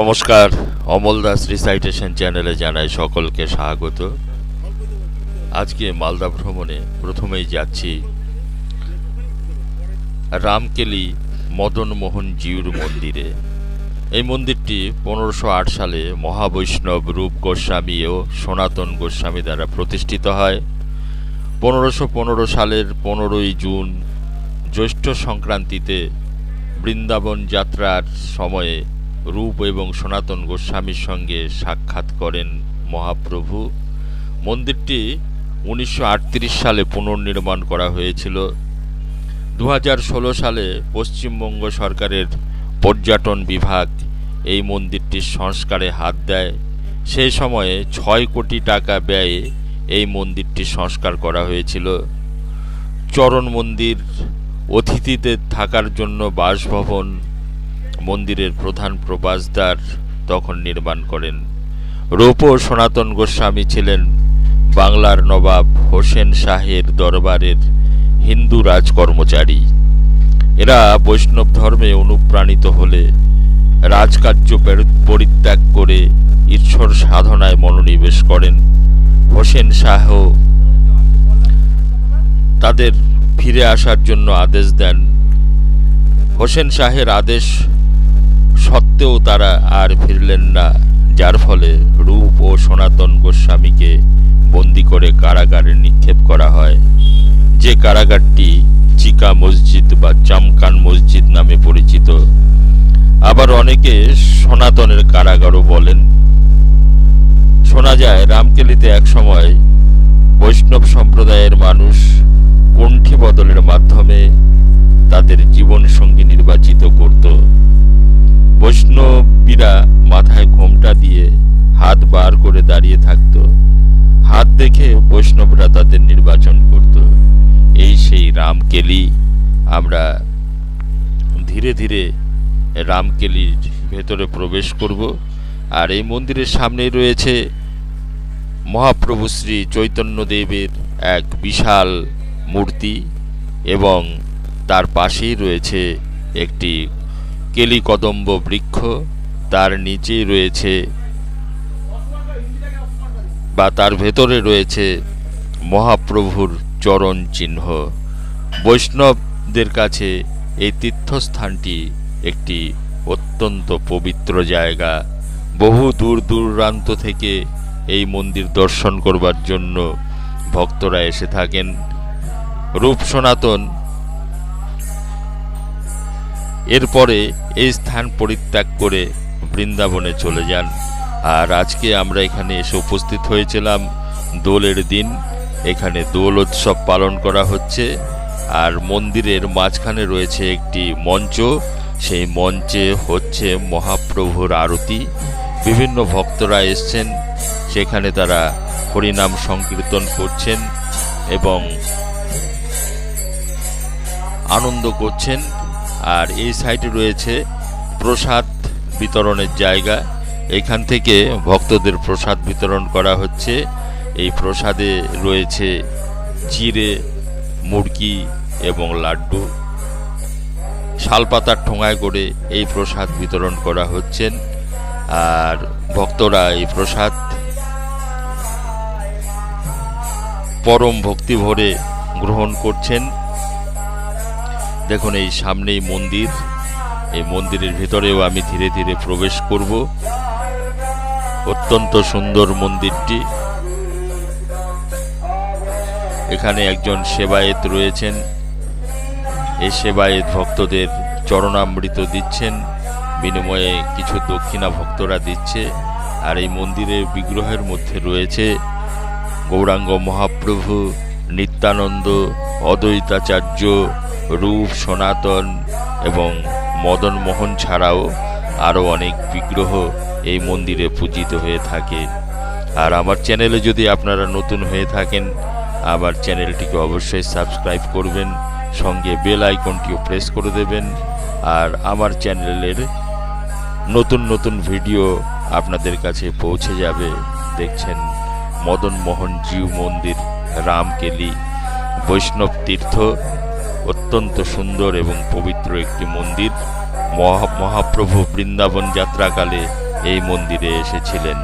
নমস্কার, অমল দাস রিসাইটেশন চ্যানেলে জানাই সকলকে স্বাগত। আজকে মালদা ভ্রমণে প্রথমেই যাচ্ছি রামকেলি মদন মোহন জিউর মন্দিরে। এই মন্দিরটি 1508 সালে মহাবৈষ্ণব রূপ গোস্বামী ও সনাতন গোস্বামী দ্বারা প্রতিষ্ঠিত হয়। 1515 সালের 15ই জুন জ্যৈষ্ঠ সংক্রান্তিতে বৃন্দাবন যাত্রার সময়ে রূপ এবং সনাতন গোস্বামীর সঙ্গে সাক্ষাৎ করেন মহাপ্রভু। মন্দিরটি 1938 সালে পুনর্নির্মাণ করা হয়েছিল। 2016 সালে পশ্চিমবঙ্গ সরকারের পর্যটন বিভাগ এই মন্দিরটির সংস্কারে হাত দেয়। সেই সময়ে 6 কোটি টাকা ব্যয়ে এই মন্দিরটি সংস্কার করা হয়েছিল। চরণ মন্দির, অতিথিদের থাকার জন্য বাসভবন, মন্দিরের প্রধান প্রবেশদ্বার তখন নির্মাণ করেন। রূপ ও সনাতন গোস্বামী ছিলেন বাংলার নবাব হোসেন শাহের দরবারের হিন্দু রাজকর্মচারী। এরা বৈষ্ণব ধর্মে অনুপ্রাণিত হলে রাজকার্য পরিত্যাগ করে ঈশ্বর সাধনায় মনোনিবেশ করেন। হোসেন শাহ তাদের ফিরে আসার জন্য আদেশ দেন। হোসেন শাহের আদেশ সত্ত্বেও তারা আর ফিরলেন না, যার ফলে রূপ ও সনাতন গোস্বামীকে বন্দী করে কারাগারে নিক্ষেপ করা হয়, যে কারাগারটি চিকা মসজিদ বা চামকান মসজিদ নামে পরিচিত। আবার অনেকে সনাতনের কারাগারও বলেন। শোনা যায় রামকেলিতে একসময় বৈষ্ণব সম্প্রদায়ের মানুষ কণ্ঠী বদলের মাধ্যমে তাদের জীবন সঙ্গী নির্বাচিত করত। বৈষ্ণবীরা মাথায় ঘোমটা দিয়ে হাত বার করে দাঁড়িয়ে থাকত। হাত দেখে বৈষ্ণবরা তাদের নির্বাচন করত। এই সেই রামকেলি। আমরা ধীরে ধীরে রামকেলির ভেতরে প্রবেশ করব। আর এই মন্দিরের সামনেই রয়েছে মহাপ্রভু শ্রী চৈতন্যদেবের এক বিশাল মূর্তি এবং তার পাশেই রয়েছে একটি কেলিকদম্ব বৃক্ষ। তার নিচেই রয়েছে বা তার ভেতরে রয়েছে মহাপ্রভুর চরণ চিহ্ন। বৈষ্ণবদের কাছে এই তীর্থস্থানটি একটি অত্যন্ত পবিত্র জায়গা। বহু দূর দূরান্ত থেকে এই মন্দির দর্শন করবার জন্য ভক্তরা এসে থাকেন। রূপ সনাতন এরপরে এই স্থান পরিত্যাগ করে বৃন্দাবনে চলে যান। আর আজকে আমরা এখানে এসে উপস্থিত হয়েছিলাম দোলের দিন। এখানে দোল উৎসব পালন করা হচ্ছে। আর মন্দিরের মাঝখানে রয়েছে একটি মঞ্চ। সেই মঞ্চে হচ্ছে মহাপ্রভুর আরতি। বিভিন্ন ভক্তরা এসছেন, সেখানে তারা হরিনাম সংকীর্তন করছেন এবং আনন্দ করছেন। আর এই সাইডে রয়েছে প্রসাদ বিতরণের জায়গা। এখান থেকে ভক্তদের প্রসাদ বিতরণ করা হচ্ছে। এই প্রসাদে রয়েছে চিড়ে, মুড়কি এবং লাড্ডু। শালপাতার ঠোঙায় করে এই প্রসাদ বিতরণ করা হচ্ছেন। আর ভক্তরা এই প্রসাদ পরম ভক্তি ভরে গ্রহণ করছেন। দেখুন, এই সামনেই মন্দির। এই মন্দিরের ভিতরেও আমি ধীরে ধীরে প্রবেশ করব। অত্যন্ত সুন্দর মন্দিরটি। এখানে একজন সেবায়েত রয়েছেন। এই সেবায়েত ভক্তদের চরণামৃত দিচ্ছেন, বিনিময়ে কিছু দক্ষিণা ভক্তরা দিচ্ছে। আর এই মন্দিরের বিগ্রহের মধ্যে রয়েছে গৌরাঙ্গ মহাপ্রভু, নিত্যানন্দ, অদ্বৈতাচার্য, রূপ সনাতন এবং মদন মোহন ছাড়াও আরও অনেক বিগ্রহ এই মন্দিরে পূজিত হয়ে থাকে। আর আমার চ্যানেলে যদি আপনারা নতুন হয়ে থাকেন, আমার চ্যানেলটিকে অবশ্যই সাবস্ক্রাইব করবেন, সঙ্গে বেল আইকনটিও প্রেস করে দেবেন। আর আমার চ্যানেলের নতুন নতুন ভিডিও আপনাদের কাছে পৌঁছে যাবে। দেখছেন মদন মোহন জিউ মন্দির, রামকেলি, বৈষ্ণব তীর্থ। অত্যন্ত সুন্দর এবং পবিত্র একটি মন্দির। মহাপ্রভু বৃন্দাবন যাত্রাকালে এই মন্দিরে এসেছিলেন।